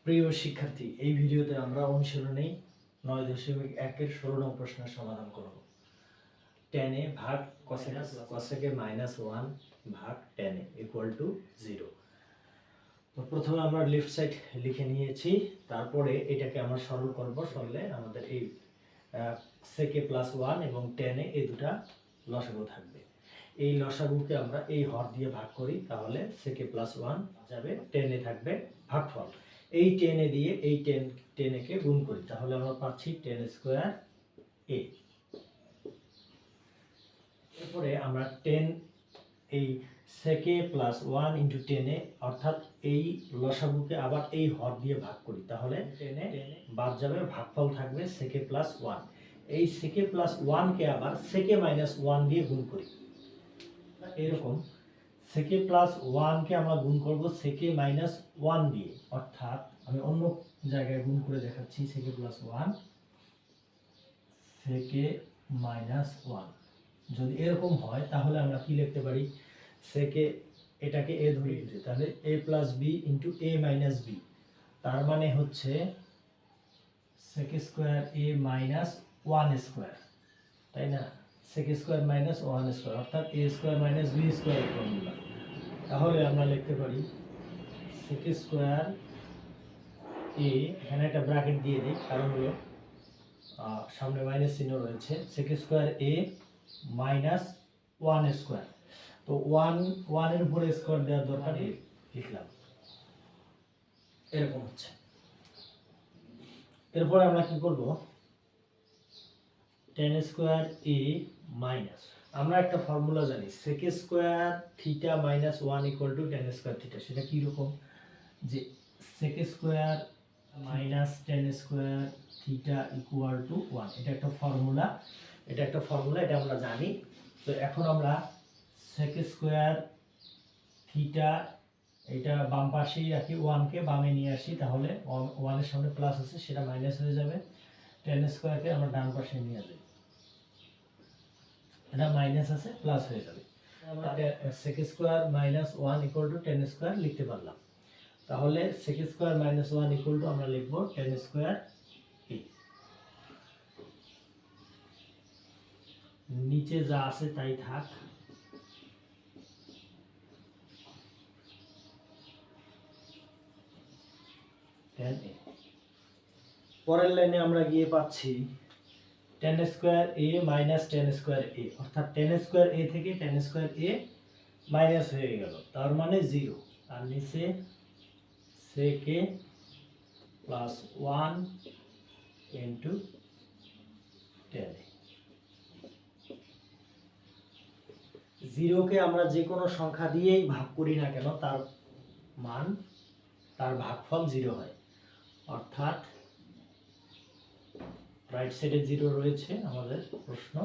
প্রিয় শিক্ষার্থী, এই ভিডিওতে আমরা অনুশীলনী 9.1-এর 16 নং প্রশ্নের সমাধান করব। tan a ভাগ cosec a minus 1 ভাগ tan a equal to 0। তো প্রথমে আমরা লেফট সাইড লিখে নিয়েছি, তারপরে এটাকে আমরা সরল করব। সরলে আমাদের এই sec a plus 1 এবং tan a এই দুটা লসাগু থাকবে। এই লসাগুকে আমরা এই হর দিয়ে ভাগ করি, তাহলে sec a plus 1 যাবে, tan a থাকবে ভাগফল। এই tan a দিয়ে এই tan a কে গুণ করি, তাহলে আমরা পাচ্ছি tan স্কয়ার a। এরপরে আমরা tan এই sec a plus 1 into tan a অর্থাৎ এই লসাগুকে আবার এই হর দিয়ে ভাগ করি, তাহলে tan a বাদ যাবে, ভাগফল থাকবে sec a plus 1। এই sec a plus 1 কে আবার sec a minus 1 দিয়ে গুণ করি। এরকম sec a plus 1 কে আমরা গুণ করব sec a minus 1 দিয়ে, অর্থাৎ আমি অন্য জায়গায় গুণ করে দেখাচ্ছি। sec a plus 1 sec a minus 1 যদি এরকম হয় তাহলে আমরা কি লিখতে পারি? sec a এটাকে a ধরে নিতে, তাহলে a plus b into a minus b, তার মানে হচ্ছে sec square a minus 1 square, তাই না? sec স্কয়ার minus 1 স্কয়ার অর্থাৎ a square minus b square formula. তাহলে আমরা লিখতে পারি sec স্কয়ার a, এখানে একটা ব্র্যাকেট দিয়ে দিই কারণ হলো সামনে মাইনাস চিহ্ন রয়েছে, sec square a minus 1 square. তো 1 এর উপরে স্কয়ার দেওয়ার দরকার নেই, লিখলাম এরকম হচ্ছে। এরপর আমরা কি করব? tan স্কয়ার a মাইনাস, আমরা একটা ফর্মুলা জানি sec square theta minus 1 equal to tan square theta. সেটা কি রকম? যে sec square minus tan square theta equal to 1, এটা একটা ফর্মুলা, এটা আমরা জানি। তো এখন আমরা sec স্কয়ার থিটা এটা বাম পাশেই রাখি, 1 কে বামে নিয়ে আসি, তাহলে 1 এর সামনে প্লাস আছে সেটা মাইনাস হয়ে যাবে। tan স্কয়ার কে আমরা ডান পাশে নিয়ে যাই, এটা মাইনাস আছে প্লাস হয়ে যাবে। আমরা sec square minus 1 equal to tan square লিখতে পারলাম। তাহলে sec square minus 1 equal to আমরা লিখব tan স্কয়ার a। নিচে যা আছে তাই থাক। পরের লাইনে আমরা গিয়ে পাচ্ছি tan square a minus tan square a, অর্থাৎ tan স্কয়ার a থেকে tan স্কয়ার a মাইনাস হয়ে গেল, তার মানে 0। আর নিচে sec a plus 1 into tan a। 0 কে আমরা যে কোনো সংখ্যা দিয়েই ভাগ করি না কেন, তার মান, তার ভাগফল 0 হয়। অর্থাৎ রাইট সাইডে 0 রয়েছে আমাদের প্রশ্ন।